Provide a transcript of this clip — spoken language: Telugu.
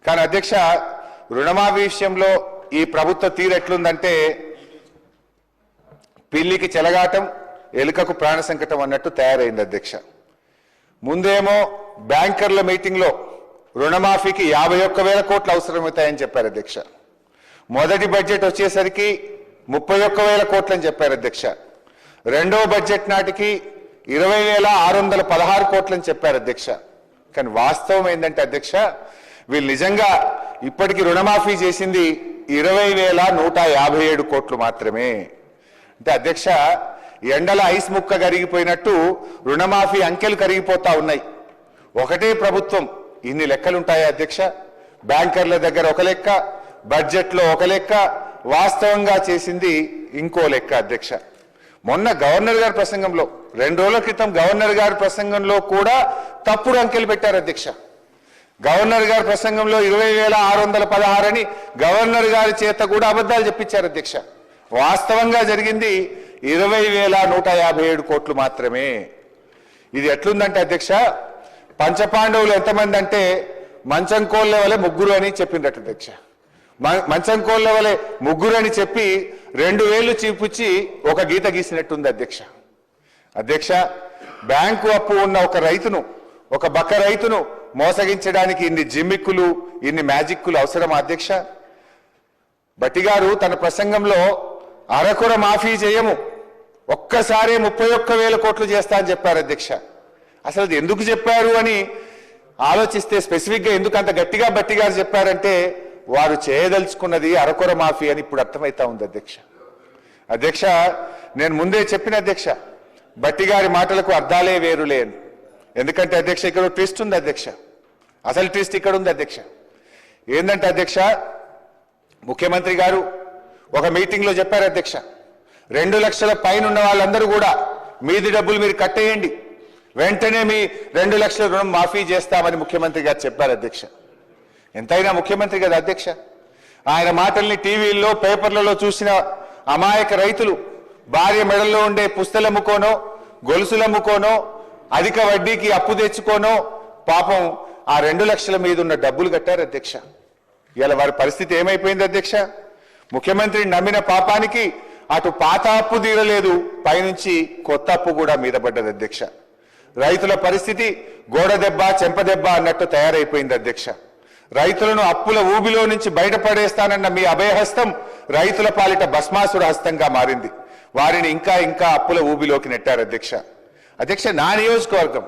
కానీ అధ్యక్ష రుణమాఫీ విషయంలో ఈ ప్రభుత్వ తీరు ఎట్లుందంటే పిల్లికి చెలగాటం ఎలుకకు ప్రాణ సంకటం అన్నట్టు తయారైంది అధ్యక్ష. ముందేమో బ్యాంకర్ల మీటింగ్లో రుణమాఫీకి 51,000 కోట్లు అవసరమవుతాయని చెప్పారు అధ్యక్ష. మొదటి బడ్జెట్ వచ్చేసరికి 31,000 కోట్లు అని చెప్పారు అధ్యక్ష. రెండో బడ్జెట్ నాటికి 20,616 కోట్లు అని చెప్పారు అధ్యక్ష. కానీ వాస్తవం ఏంటంటే అధ్యక్ష వీళ్ళు నిజంగా ఇప్పటికి రుణమాఫీ చేసింది 20,157 కోట్లు మాత్రమే. అంటే అధ్యక్ష ఎండల ఐస్ ముక్క కరిగిపోయినట్టు రుణమాఫీ అంకెలు కరిగిపోతా ఉన్నాయి. ఒకటే ప్రభుత్వం ఇన్ని లెక్కలుంటాయా అధ్యక్ష? బ్యాంకర్ల దగ్గర ఒక లెక్క, బడ్జెట్లో ఒక లెక్క, వాస్తవంగా చేసింది ఇంకో లెక్క అధ్యక్ష. మొన్న గవర్నర్ గారి ప్రసంగంలో 2 రోజుల క్రితం గవర్నర్ గారి ప్రసంగంలో కూడా తప్పుడు అంకెలు పెట్టారు అధ్యక్ష. గవర్నర్ గారి ప్రసంగంలో 20,616 అని గవర్నర్ గారి చేత కూడా అబద్ధాలు చెప్పించారు అధ్యక్ష. వాస్తవంగా జరిగింది 20,157 కోట్లు మాత్రమే. ఇది ఎట్లుందంటే అధ్యక్ష పంచపాండవులు ఎంతమంది అంటే మంచం కోళ్ళ వలె 3 అని చెప్పిందట అధ్యక్ష. మంచం కోళ్ళ వలె 3 అని చెప్పి 2 వేళ్లు చూపించి ఒక గీత గీసినట్టుంది అధ్యక్ష. అధ్యక్ష బ్యాంకు అప్పు ఉన్న ఒక రైతును, ఒక బక్క రైతును మోసగించడానికి ఇన్ని జిమ్మిక్కులు, ఇన్ని మ్యాజిక్కులు అవసరమా అధ్యక్ష? భట్టి గారు తన ప్రసంగంలో అరకొర మాఫీ చేయము, ఒక్కసారి 31,000 కోట్లు చేస్తా అని చెప్పారు అధ్యక్ష. అసలు అది ఎందుకు చెప్పారు అని ఆలోచిస్తే స్పెసిఫిక్గా ఎందుకు అంత గట్టిగా భట్టి గారు చెప్పారంటే వారు చేయదలుచుకున్నది అరకొర మాఫీ అని ఇప్పుడు అర్థమవుతా ఉంది అధ్యక్ష. అధ్యక్ష నేను ముందే చెప్పిన అధ్యక్ష భట్టి గారి మాటలకు అర్థాలే వేరులే అని. ఎందుకంటే అధ్యక్ష ఇక్కడ ట్విస్ట్ ఉంది అధ్యక్ష. అసలు ట్విస్ట్ ఇక్కడ ఉంది అధ్యక్ష. ఏంటంటే అధ్యక్ష ముఖ్యమంత్రి గారు ఒక మీటింగ్లో చెప్పారు అధ్యక్ష 2 లక్షల పైన ఉన్న వాళ్ళందరూ కూడా మీది డబ్బులు మీరు కట్టేయండి, వెంటనే మీ 2 లక్షల రుణం మాఫీ చేస్తామని ముఖ్యమంత్రి గారు చెప్పారు అధ్యక్ష. ఎంతైనా ముఖ్యమంత్రి కదా అధ్యక్ష. ఆయన మాటల్ని టీవీల్లో పేపర్లలో చూసిన అమాయక రైతులు భార్య మెడల్లో ఉండే పుస్తలమ్ముకోనో, గొలుసులమ్ముకోనో, అధిక వడ్డీకి అప్పు తెచ్చుకోనో పాపం ఆ 2 లక్షల మీద ఉన్న డబ్బులు కట్టారు అధ్యక్ష. ఇలా వారి పరిస్థితి ఏమైపోయింది అధ్యక్ష? ముఖ్యమంత్రిని నమ్మిన పాపానికి అటు పాత అప్పు తీరలేదు, పైనుంచి కొత్త అప్పు కూడా మీద పడ్డది అధ్యక్ష. రైతుల పరిస్థితి గోడ దెబ్బ చెంప దెబ్బ అన్నట్టు తయారైపోయింది అధ్యక్ష. రైతులను అప్పుల ఊబిలో నుంచి బయటపడేస్తానన్న మీ అభయహస్తం రైతుల పాలిట భస్మాసుర హస్తంగా మారింది. వారిని ఇంకా ఇంకా అప్పుల ఊబిలోకి నెట్టారు అధ్యక్ష. అధ్యక్ష నా నియోజకవర్గం